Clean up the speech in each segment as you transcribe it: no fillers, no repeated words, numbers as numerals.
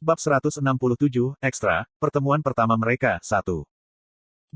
Bab 167, Ekstra, pertemuan pertama mereka, 1.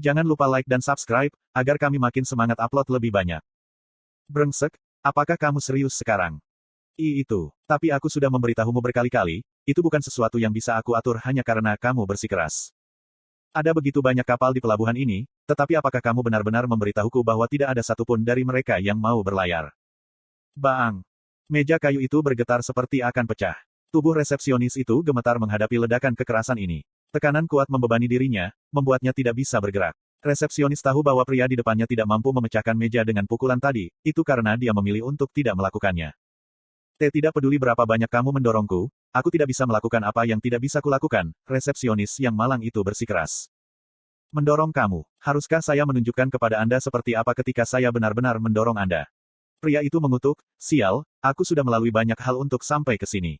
Jangan lupa like dan subscribe, agar kami makin semangat upload lebih banyak. Brengsek, apakah kamu serius sekarang? Itu. Tapi aku sudah memberitahumu berkali-kali, itu bukan sesuatu yang bisa aku atur hanya karena kamu bersikeras. Ada begitu banyak kapal di pelabuhan ini, tetapi apakah kamu benar-benar memberitahuku bahwa tidak ada satupun dari mereka yang mau berlayar? Baang. Meja kayu itu bergetar seperti akan pecah. Tubuh resepsionis itu gemetar menghadapi ledakan kekerasan ini. Tekanan kuat membebani dirinya, membuatnya tidak bisa bergerak. Resepsionis tahu bahwa pria di depannya tidak mampu memecahkan meja dengan pukulan tadi, itu karena dia memilih untuk tidak melakukannya. Tidak peduli berapa banyak kamu mendorongku, aku tidak bisa melakukan apa yang tidak bisa kulakukan, resepsionis yang malang itu bersikeras. Mendorong kamu, haruskah saya menunjukkan kepada Anda seperti apa ketika saya benar-benar mendorong Anda? Pria itu mengutuk, sial, aku sudah melalui banyak hal untuk sampai ke sini.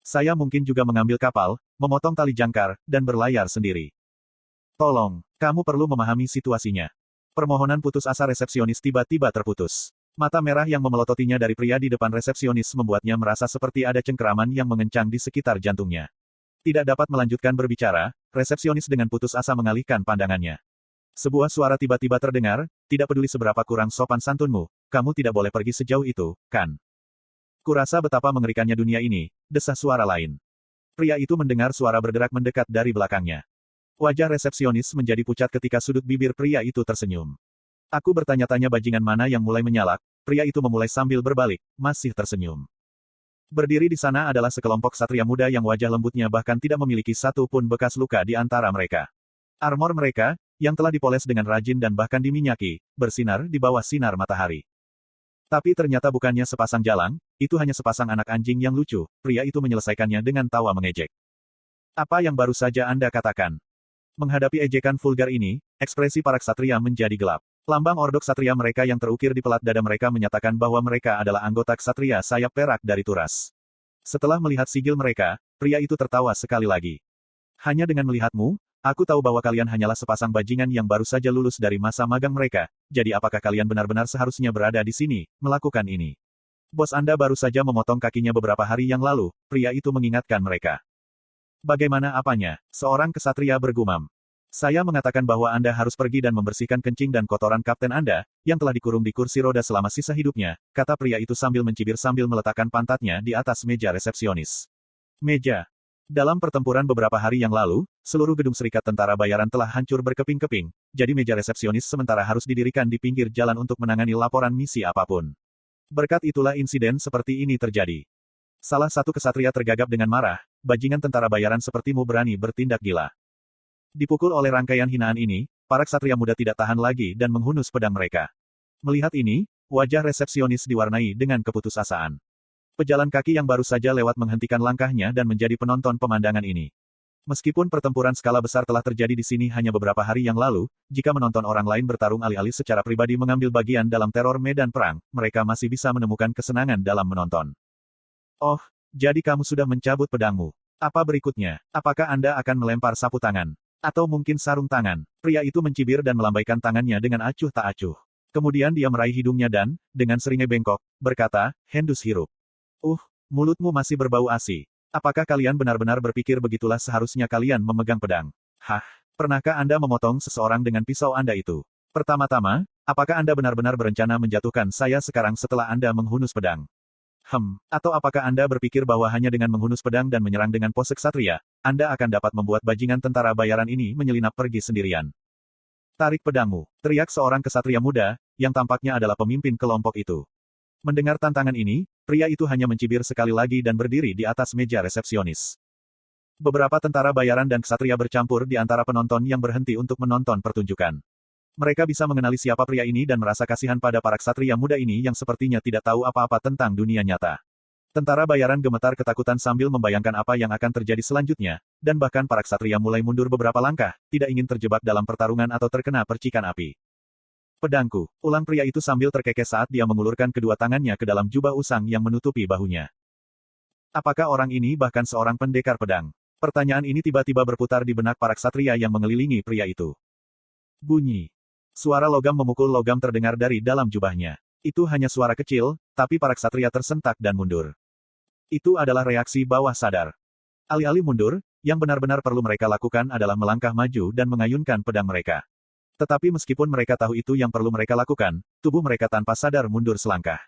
Saya mungkin juga mengambil kapal, memotong tali jangkar, dan berlayar sendiri. Tolong, kamu perlu memahami situasinya. Permohonan putus asa resepsionis tiba-tiba terputus. Mata merah yang memelototinya dari pria di depan resepsionis membuatnya merasa seperti ada cengkeraman yang mengencang di sekitar jantungnya. Tidak dapat melanjutkan berbicara, resepsionis dengan putus asa mengalihkan pandangannya. Sebuah suara tiba-tiba terdengar, tidak peduli seberapa kurang sopan santunmu, kamu tidak boleh pergi sejauh itu, kan? Kurasa betapa mengerikannya dunia ini, desah suara lain. Pria itu mendengar suara berderak mendekat dari belakangnya. Wajah resepsionis menjadi pucat ketika sudut bibir pria itu tersenyum. Aku bertanya-tanya bajingan mana yang mulai menyalak, pria itu memulai sambil berbalik, masih tersenyum. Berdiri di sana adalah sekelompok satria muda yang wajah lembutnya bahkan tidak memiliki satu pun bekas luka di antara mereka. Armor mereka, yang telah dipoles dengan rajin dan bahkan diminyaki, bersinar di bawah sinar matahari. Tapi ternyata bukannya sepasang jalang, itu hanya sepasang anak anjing yang lucu, pria itu menyelesaikannya dengan tawa mengejek. Apa yang baru saja Anda katakan? Menghadapi ejekan vulgar ini, ekspresi para ksatria menjadi gelap. Lambang ordok ksatria mereka yang terukir di pelat dada mereka menyatakan bahwa mereka adalah anggota ksatria sayap perak dari Turas. Setelah melihat sigil mereka, pria itu tertawa sekali lagi. Hanya dengan melihatmu, aku tahu bahwa kalian hanyalah sepasang bajingan yang baru saja lulus dari masa magang mereka, jadi apakah kalian benar-benar seharusnya berada di sini, melakukan ini? Bos Anda baru saja memotong kakinya beberapa hari yang lalu, pria itu mengingatkan mereka. Bagaimana apanya? Seorang kesatria bergumam. Saya mengatakan bahwa Anda harus pergi dan membersihkan kencing dan kotoran kapten Anda, yang telah dikurung di kursi roda selama sisa hidupnya, kata pria itu sambil mencibir sambil meletakkan pantatnya di atas meja resepsionis. Meja. Dalam pertempuran beberapa hari yang lalu, seluruh gedung serikat tentara bayaran telah hancur berkeping-keping, jadi meja resepsionis sementara harus didirikan di pinggir jalan untuk menangani laporan misi apapun. Berkat itulah insiden seperti ini terjadi. Salah satu kesatria tergagap dengan marah, bajingan tentara bayaran sepertimu berani bertindak gila. Dipukul oleh rangkaian hinaan ini, para ksatria muda tidak tahan lagi dan menghunus pedang mereka. Melihat ini, wajah resepsionis diwarnai dengan keputusasaan. Pejalan kaki yang baru saja lewat menghentikan langkahnya dan menjadi penonton pemandangan ini. Meskipun pertempuran skala besar telah terjadi di sini hanya beberapa hari yang lalu, jika menonton orang lain bertarung alih-alih secara pribadi mengambil bagian dalam teror medan perang, mereka masih bisa menemukan kesenangan dalam menonton. Oh, jadi kamu sudah mencabut pedangmu. Apa berikutnya? Apakah Anda akan melempar sapu tangan? Atau mungkin sarung tangan? Pria itu mencibir dan melambaikan tangannya dengan acuh tak acuh. Kemudian dia meraih hidungnya dan, dengan seringai bengkok, berkata, hendus hirup. Mulutmu masih berbau ASI. Apakah kalian benar-benar berpikir begitulah seharusnya kalian memegang pedang? Hah? Pernahkah Anda memotong seseorang dengan pisau Anda itu? Pertama-tama, apakah Anda benar-benar berencana menjatuhkan saya sekarang setelah Anda menghunus pedang? Atau apakah Anda berpikir bahwa hanya dengan menghunus pedang dan menyerang dengan pose ksatria, Anda akan dapat membuat bajingan tentara bayaran ini menyelinap pergi sendirian? Tarik pedangmu, teriak seorang ksatria muda, yang tampaknya adalah pemimpin kelompok itu. Mendengar tantangan ini, pria itu hanya mencibir sekali lagi dan berdiri di atas meja resepsionis. Beberapa tentara bayaran dan ksatria bercampur di antara penonton yang berhenti untuk menonton pertunjukan. Mereka bisa mengenali siapa pria ini dan merasa kasihan pada para ksatria muda ini yang sepertinya tidak tahu apa-apa tentang dunia nyata. Tentara bayaran gemetar ketakutan sambil membayangkan apa yang akan terjadi selanjutnya, dan bahkan para ksatria mulai mundur beberapa langkah, tidak ingin terjebak dalam pertarungan atau terkena percikan api. Pedangku, ulang pria itu sambil terkekeh saat dia mengulurkan kedua tangannya ke dalam jubah usang yang menutupi bahunya. Apakah orang ini bahkan seorang pendekar pedang? Pertanyaan ini tiba-tiba berputar di benak para ksatria yang mengelilingi pria itu. Bunyi. Suara logam memukul logam terdengar dari dalam jubahnya. Itu hanya suara kecil, tapi para ksatria tersentak dan mundur. Itu adalah reaksi bawah sadar. Alih-alih mundur, yang benar-benar perlu mereka lakukan adalah melangkah maju dan mengayunkan pedang mereka. Tetapi meskipun mereka tahu itu yang perlu mereka lakukan, tubuh mereka tanpa sadar mundur selangkah.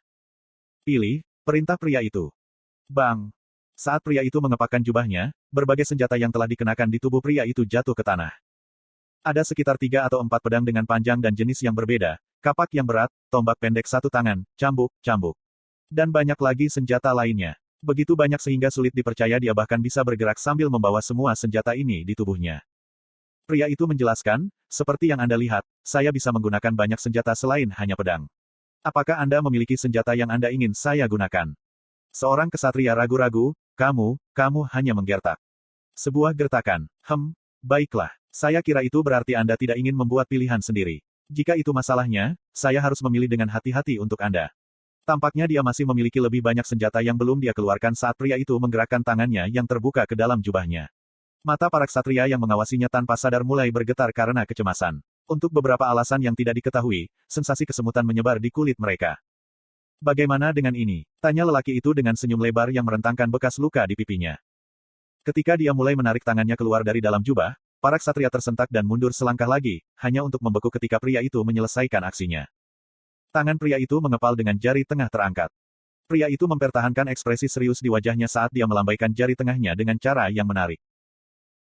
Pilih, perintah pria itu. Bang! Saat pria itu mengepakkan jubahnya, berbagai senjata yang telah dikenakan di tubuh pria itu jatuh ke tanah. Ada sekitar 3 atau 4 pedang dengan panjang dan jenis yang berbeda, kapak yang berat, tombak pendek satu tangan, cambuk, dan banyak lagi senjata lainnya. Begitu banyak sehingga sulit dipercaya dia bahkan bisa bergerak sambil membawa semua senjata ini di tubuhnya. Pria itu menjelaskan, seperti yang Anda lihat, saya bisa menggunakan banyak senjata selain hanya pedang. Apakah Anda memiliki senjata yang Anda ingin saya gunakan? Seorang kesatria ragu-ragu, kamu hanya menggertak. Sebuah gertakan, baiklah. Saya kira itu berarti Anda tidak ingin membuat pilihan sendiri. Jika itu masalahnya, saya harus memilih dengan hati-hati untuk Anda. Tampaknya dia masih memiliki lebih banyak senjata yang belum dia keluarkan saat pria itu menggerakkan tangannya yang terbuka ke dalam jubahnya. Mata para ksatria yang mengawasinya tanpa sadar mulai bergetar karena kecemasan. Untuk beberapa alasan yang tidak diketahui, sensasi kesemutan menyebar di kulit mereka. Bagaimana dengan ini? Tanya lelaki itu dengan senyum lebar yang merentangkan bekas luka di pipinya. Ketika dia mulai menarik tangannya keluar dari dalam jubah, para ksatria tersentak dan mundur selangkah lagi, hanya untuk membeku ketika pria itu menyelesaikan aksinya. Tangan pria itu mengepal dengan jari tengah terangkat. Pria itu mempertahankan ekspresi serius di wajahnya saat dia melambaikan jari tengahnya dengan cara yang menarik.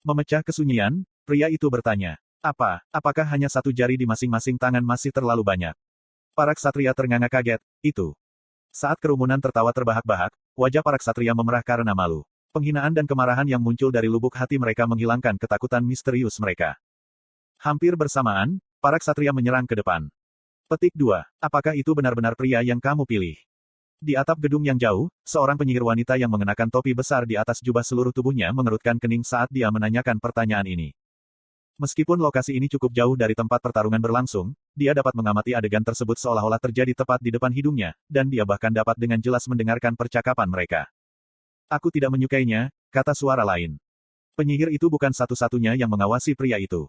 Memecah kesunyian, pria itu bertanya, apakah hanya satu jari di masing-masing tangan masih terlalu banyak? Para ksatria ternganga kaget, itu. Saat kerumunan tertawa terbahak-bahak, wajah para ksatria memerah karena malu. Penghinaan dan kemarahan yang muncul dari lubuk hati mereka menghilangkan ketakutan misterius mereka. Hampir bersamaan, para ksatria menyerang ke depan. Petik 2. Apakah itu benar-benar pria yang kamu pilih? Di atap gedung yang jauh, seorang penyihir wanita yang mengenakan topi besar di atas jubah seluruh tubuhnya mengerutkan kening saat dia menanyakan pertanyaan ini. Meskipun lokasi ini cukup jauh dari tempat pertarungan berlangsung, dia dapat mengamati adegan tersebut seolah-olah terjadi tepat di depan hidungnya, dan dia bahkan dapat dengan jelas mendengarkan percakapan mereka. Aku tidak menyukainya, kata suara lain. Penyihir itu bukan satu-satunya yang mengawasi pria itu.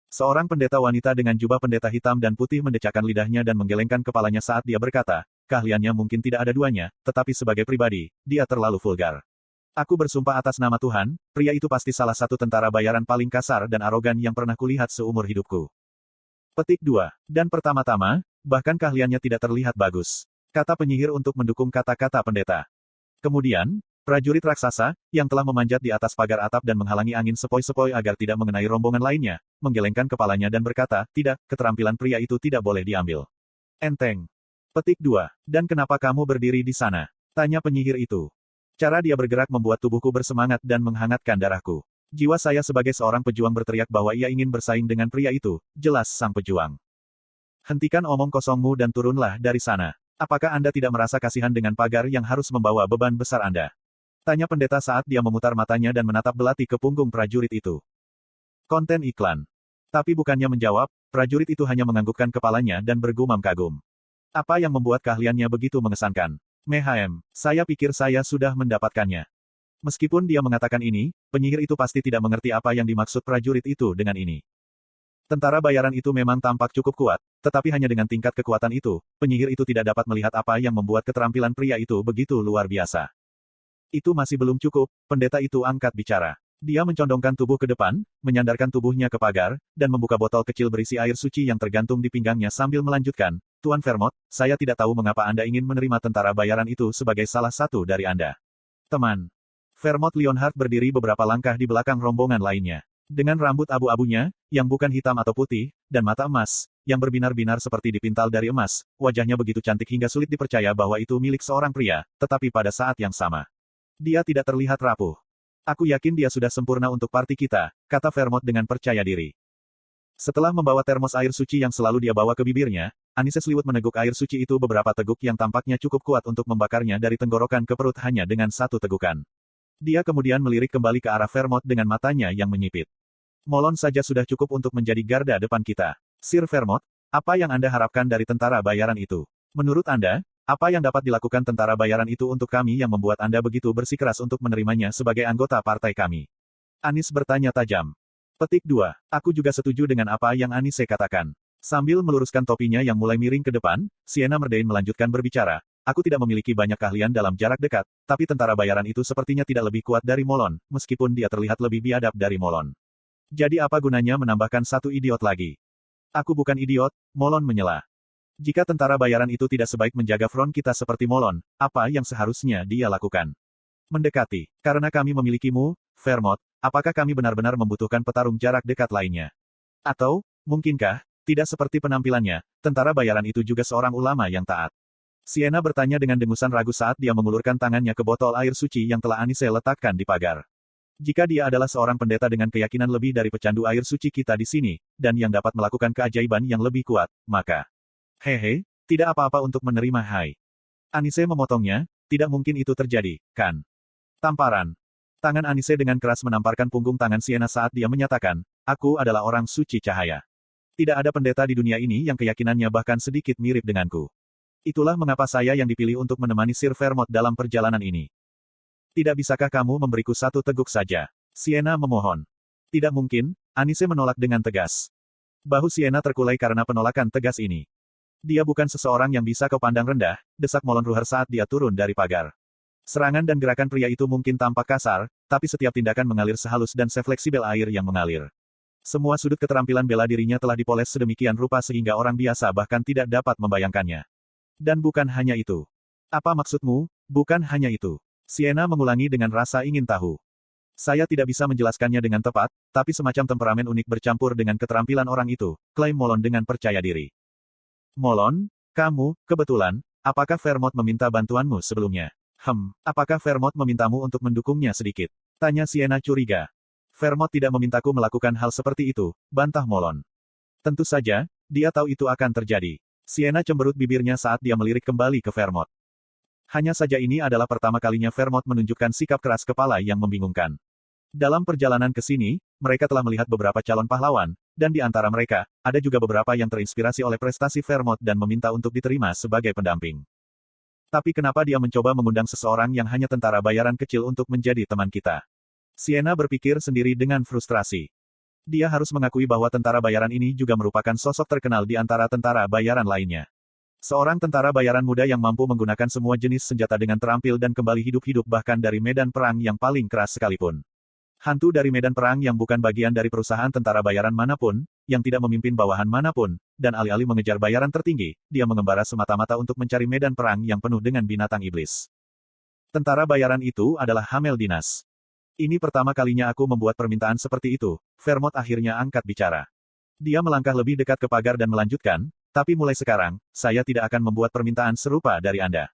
Seorang pendeta wanita dengan jubah pendeta hitam dan putih mendecakkan lidahnya dan menggelengkan kepalanya saat dia berkata, keahliannya mungkin tidak ada duanya, tetapi sebagai pribadi, dia terlalu vulgar. Aku bersumpah atas nama Tuhan, pria itu pasti salah satu tentara bayaran paling kasar dan arogan yang pernah kulihat seumur hidupku. Petik 2. Dan pertama-tama, bahkan keahliannya tidak terlihat bagus. Kata penyihir untuk mendukung kata-kata pendeta. Kemudian, prajurit raksasa, yang telah memanjat di atas pagar atap dan menghalangi angin sepoi-sepoi agar tidak mengenai rombongan lainnya, menggelengkan kepalanya dan berkata, tidak, keterampilan pria itu tidak boleh diambil. Enteng. Petik 2. Dan kenapa kamu berdiri di sana? Tanya penyihir itu. Cara dia bergerak membuat tubuhku bersemangat dan menghangatkan darahku. Jiwa saya sebagai seorang pejuang berteriak bahwa ia ingin bersaing dengan pria itu, jelas sang pejuang. Hentikan omong kosongmu dan turunlah dari sana. Apakah Anda tidak merasa kasihan dengan pagar yang harus membawa beban besar Anda? Tanya pendeta saat dia memutar matanya dan menatap belati ke punggung prajurit itu. Konten iklan. Tapi bukannya menjawab, prajurit itu hanya menganggukkan kepalanya dan bergumam kagum. Apa yang membuat keahliannya begitu mengesankan? Saya pikir saya sudah mendapatkannya. Meskipun dia mengatakan ini, penyihir itu pasti tidak mengerti apa yang dimaksud prajurit itu dengan ini. Tentara bayaran itu memang tampak cukup kuat, tetapi hanya dengan tingkat kekuatan itu, penyihir itu tidak dapat melihat apa yang membuat keterampilan pria itu begitu luar biasa. Itu masih belum cukup, pendeta itu angkat bicara. Dia mencondongkan tubuh ke depan, menyandarkan tubuhnya ke pagar, dan membuka botol kecil berisi air suci yang tergantung di pinggangnya sambil melanjutkan, Tuan Vermont, saya tidak tahu mengapa Anda ingin menerima tentara bayaran itu sebagai salah satu dari Anda. Teman. Vermont Leonhardt berdiri beberapa langkah di belakang rombongan lainnya. Dengan rambut abu-abunya, yang bukan hitam atau putih, dan mata emas, yang berbinar-binar seperti dipintal dari emas, wajahnya begitu cantik hingga sulit dipercaya bahwa itu milik seorang pria, tetapi pada saat yang sama. Dia tidak terlihat rapuh. Aku yakin dia sudah sempurna untuk parti kita, kata Vermont dengan percaya diri. Setelah membawa termos air suci yang selalu dia bawa ke bibirnya, Anise Sliwut meneguk air suci itu beberapa teguk yang tampaknya cukup kuat untuk membakarnya dari tenggorokan ke perut hanya dengan satu tegukan. Dia kemudian melirik kembali ke arah Vermont dengan matanya yang menyipit. Molon saja sudah cukup untuk menjadi garda depan kita. Sir Vermont, apa yang Anda harapkan dari tentara bayaran itu? Menurut Anda, apa yang dapat dilakukan tentara bayaran itu untuk kami yang membuat Anda begitu bersikeras untuk menerimanya sebagai anggota partai kami? Anis bertanya tajam. Petik 2. Aku juga setuju dengan apa yang Anise katakan. Sambil meluruskan topinya yang mulai miring ke depan, Sienna Merdain melanjutkan berbicara. aku tidak memiliki banyak keahlian dalam jarak dekat, tapi tentara bayaran itu sepertinya tidak lebih kuat dari Molon, meskipun dia terlihat lebih biadab dari Molon. Jadi apa gunanya menambahkan satu idiot lagi? Aku bukan idiot, Molon menyela. Jika tentara bayaran itu tidak sebaik menjaga front kita seperti Molon, apa yang seharusnya dia lakukan? Mendekati. Karena kami memilikimu, Vermont, apakah kami benar-benar membutuhkan petarung jarak dekat lainnya? Atau, mungkinkah, tidak seperti penampilannya, tentara bayaran itu juga seorang ulama yang taat? Sienna bertanya dengan dengusan ragu saat dia mengulurkan tangannya ke botol air suci yang telah Anise letakkan di pagar. Jika dia adalah seorang pendeta dengan keyakinan lebih dari pecandu air suci kita di sini, dan yang dapat melakukan keajaiban yang lebih kuat, maka... Hehe, tidak apa-apa untuk menerima hai. Anise memotongnya, tidak mungkin itu terjadi, kan? Tamparan. Tangan Anise dengan keras menamparkan punggung tangan Sienna saat dia menyatakan, aku adalah orang suci cahaya. Tidak ada pendeta di dunia ini yang keyakinannya bahkan sedikit mirip denganku. Itulah mengapa saya yang dipilih untuk menemani Sir Vermont dalam perjalanan ini. Tidak bisakah kamu memberiku satu teguk saja? Sienna memohon. Tidak mungkin, Anise menolak dengan tegas. Bahu Sienna terkulai karena penolakan tegas ini. Dia bukan seseorang yang bisa kau pandang rendah, desak Molon Ruher saat dia turun dari pagar. Serangan dan gerakan pria itu mungkin tampak kasar, tapi setiap tindakan mengalir sehalus dan sefleksibel air yang mengalir. Semua sudut keterampilan bela dirinya telah dipoles sedemikian rupa sehingga orang biasa bahkan tidak dapat membayangkannya. Dan bukan hanya itu. Apa maksudmu? Bukan hanya itu. Sienna mengulangi dengan rasa ingin tahu. Saya tidak bisa menjelaskannya dengan tepat, tapi semacam temperamen unik bercampur dengan keterampilan orang itu, klaim Molon dengan percaya diri. Molon, kamu, kebetulan, apakah Vermont meminta bantuanmu sebelumnya? Apakah Vermont memintamu untuk mendukungnya sedikit? Tanya Sienna curiga. Vermont tidak memintaku melakukan hal seperti itu, bantah Molon. Tentu saja, dia tahu itu akan terjadi. Sienna cemberut bibirnya saat dia melirik kembali ke Vermont. Hanya saja ini adalah pertama kalinya Vermont menunjukkan sikap keras kepala yang membingungkan. Dalam perjalanan ke sini, mereka telah melihat beberapa calon pahlawan, dan di antara mereka, ada juga beberapa yang terinspirasi oleh prestasi Vermont dan meminta untuk diterima sebagai pendamping. Tapi kenapa dia mencoba mengundang seseorang yang hanya tentara bayaran kecil untuk menjadi teman kita? Sienna berpikir sendiri dengan frustrasi. Dia harus mengakui bahwa tentara bayaran ini juga merupakan sosok terkenal di antara tentara bayaran lainnya. Seorang tentara bayaran muda yang mampu menggunakan semua jenis senjata dengan terampil dan kembali hidup-hidup bahkan dari medan perang yang paling keras sekalipun. Hantu dari medan perang yang bukan bagian dari perusahaan tentara bayaran manapun, yang tidak memimpin bawahan manapun, dan alih-alih mengejar bayaran tertinggi, dia mengembara semata-mata untuk mencari medan perang yang penuh dengan binatang iblis. Tentara bayaran itu adalah Hamel Dinas. Ini pertama kalinya aku membuat permintaan seperti itu, Vermont akhirnya angkat bicara. Dia melangkah lebih dekat ke pagar dan melanjutkan, tapi mulai sekarang, saya tidak akan membuat permintaan serupa dari Anda.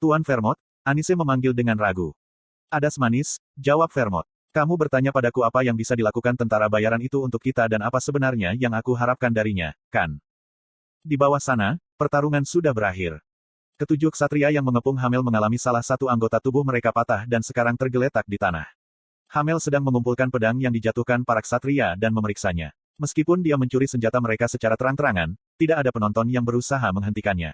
Tuan Vermont, Anise memanggil dengan ragu. Adas manis, jawab Vermont. Kamu bertanya padaku apa yang bisa dilakukan tentara bayaran itu untuk kita dan apa sebenarnya yang aku harapkan darinya, kan? Di bawah sana, pertarungan sudah berakhir. Ketujuh ksatria yang mengepung Hamel mengalami salah satu anggota tubuh mereka patah dan sekarang tergeletak di tanah. Hamel sedang mengumpulkan pedang yang dijatuhkan para ksatria dan memeriksanya. Meskipun dia mencuri senjata mereka secara terang-terangan, tidak ada penonton yang berusaha menghentikannya.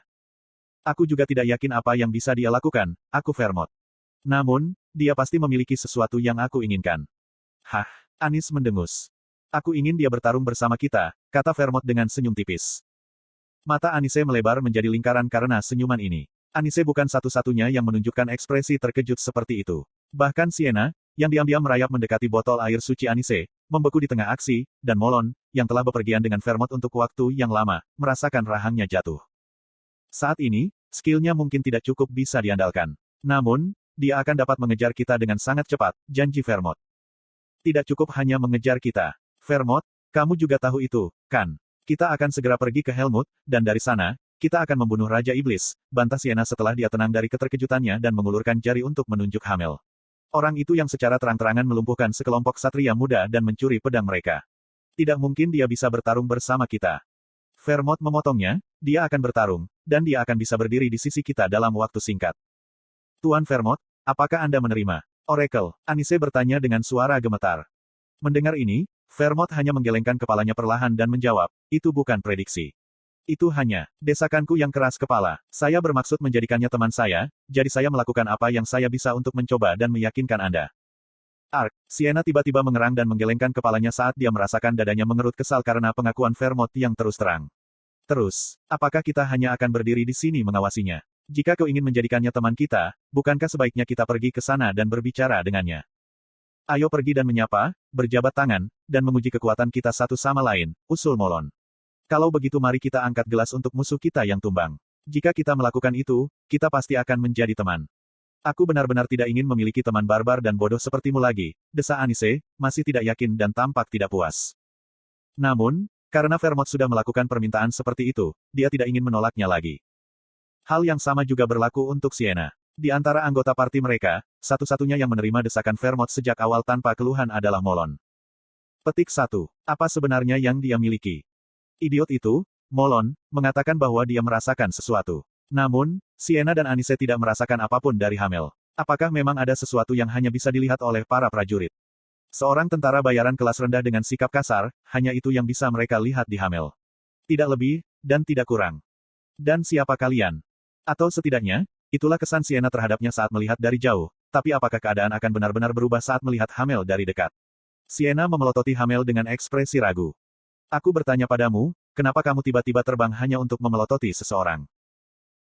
Aku juga tidak yakin apa yang bisa dia lakukan, aku Vermont. Namun, dia pasti memiliki sesuatu yang aku inginkan. Hah, Anis mendengus. Aku ingin dia bertarung bersama kita, kata Vermont dengan senyum tipis. Mata Anise melebar menjadi lingkaran karena senyuman ini. Anise bukan satu-satunya yang menunjukkan ekspresi terkejut seperti itu. Bahkan Sienna, yang diam-diam merayap mendekati botol air suci Anise, membeku di tengah aksi, dan Molon, yang telah bepergian dengan Vermont untuk waktu yang lama, merasakan rahangnya jatuh. Saat ini, skillnya mungkin tidak cukup bisa diandalkan. Namun, dia akan dapat mengejar kita dengan sangat cepat, janji Vermont. Tidak cukup hanya mengejar kita. Vermont, kamu juga tahu itu, kan? Kita akan segera pergi ke Helmut, dan dari sana, kita akan membunuh Raja Iblis, bantah Sienna setelah dia tenang dari keterkejutannya dan mengulurkan jari untuk menunjuk Hamel. Orang itu yang secara terang-terangan melumpuhkan sekelompok satria muda dan mencuri pedang mereka. Tidak mungkin dia bisa bertarung bersama kita. Vermont memotongnya, dia akan bertarung, dan dia akan bisa berdiri di sisi kita dalam waktu singkat. Tuan Vermont, apakah Anda menerima? Oracle, Anise bertanya dengan suara gemetar. Mendengar ini, Vermont hanya menggelengkan kepalanya perlahan dan menjawab, itu bukan prediksi. Itu hanya desakanku yang keras kepala. Saya bermaksud menjadikannya teman saya, jadi saya melakukan apa yang saya bisa untuk mencoba dan meyakinkan Anda. Ark, Sienna tiba-tiba mengerang dan menggelengkan kepalanya saat dia merasakan dadanya mengerut kesal karena pengakuan Vermont yang terus terang. Terus, apakah kita hanya akan berdiri di sini mengawasinya? Jika kau ingin menjadikannya teman kita, bukankah sebaiknya kita pergi ke sana dan berbicara dengannya? Ayo pergi dan menyapa, berjabat tangan, dan menguji kekuatan kita satu sama lain, usul Molon. Kalau begitu mari kita angkat gelas untuk musuh kita yang tumbang. Jika kita melakukan itu, kita pasti akan menjadi teman. Aku benar-benar tidak ingin memiliki teman barbar dan bodoh sepertimu lagi, desa Anise, masih tidak yakin dan tampak tidak puas. Namun, karena Vermont sudah melakukan permintaan seperti itu, dia tidak ingin menolaknya lagi. Hal yang sama juga berlaku untuk Sienna. Di antara anggota parti mereka, satu-satunya yang menerima desakan Vermont sejak awal tanpa keluhan adalah Molon. Petik 1. Apa sebenarnya yang dia miliki? Idiot itu, Molon, mengatakan bahwa dia merasakan sesuatu. Namun, Sienna dan Anise tidak merasakan apapun dari Hamel. Apakah memang ada sesuatu yang hanya bisa dilihat oleh para prajurit? Seorang tentara bayaran kelas rendah dengan sikap kasar, hanya itu yang bisa mereka lihat di Hamel. Tidak lebih, dan tidak kurang. Dan siapa kalian? Atau setidaknya, itulah kesan Sienna terhadapnya saat melihat dari jauh, tapi apakah keadaan akan benar-benar berubah saat melihat Hamel dari dekat? Sienna memelototi Hamel dengan ekspresi ragu. Aku bertanya padamu, kenapa kamu tiba-tiba terbang hanya untuk memelototi seseorang?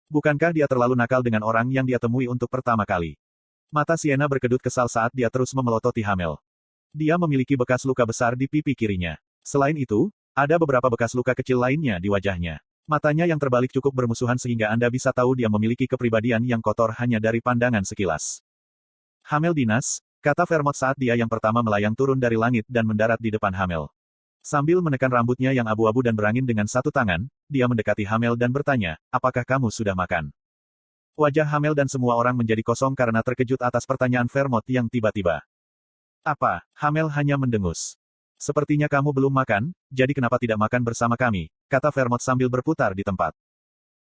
Bukankah dia terlalu nakal dengan orang yang dia temui untuk pertama kali? Mata Sienna berkedut kesal saat dia terus memelototi Hamel. Dia memiliki bekas luka besar di pipi kirinya. Selain itu, ada beberapa bekas luka kecil lainnya di wajahnya. Matanya yang terbalik cukup bermusuhan sehingga Anda bisa tahu dia memiliki kepribadian yang kotor hanya dari pandangan sekilas. Hamel dinas, kata Vermont saat dia yang pertama melayang turun dari langit dan mendarat di depan Hamel. Sambil menekan rambutnya yang abu-abu dan berangin dengan satu tangan, dia mendekati Hamel dan bertanya, apakah kamu sudah makan? Wajah Hamel dan semua orang menjadi kosong karena terkejut atas pertanyaan Vermont yang tiba-tiba. Apa? Hamel hanya mendengus. Sepertinya kamu belum makan, jadi kenapa tidak makan bersama kami, kata Vermont sambil berputar di tempat.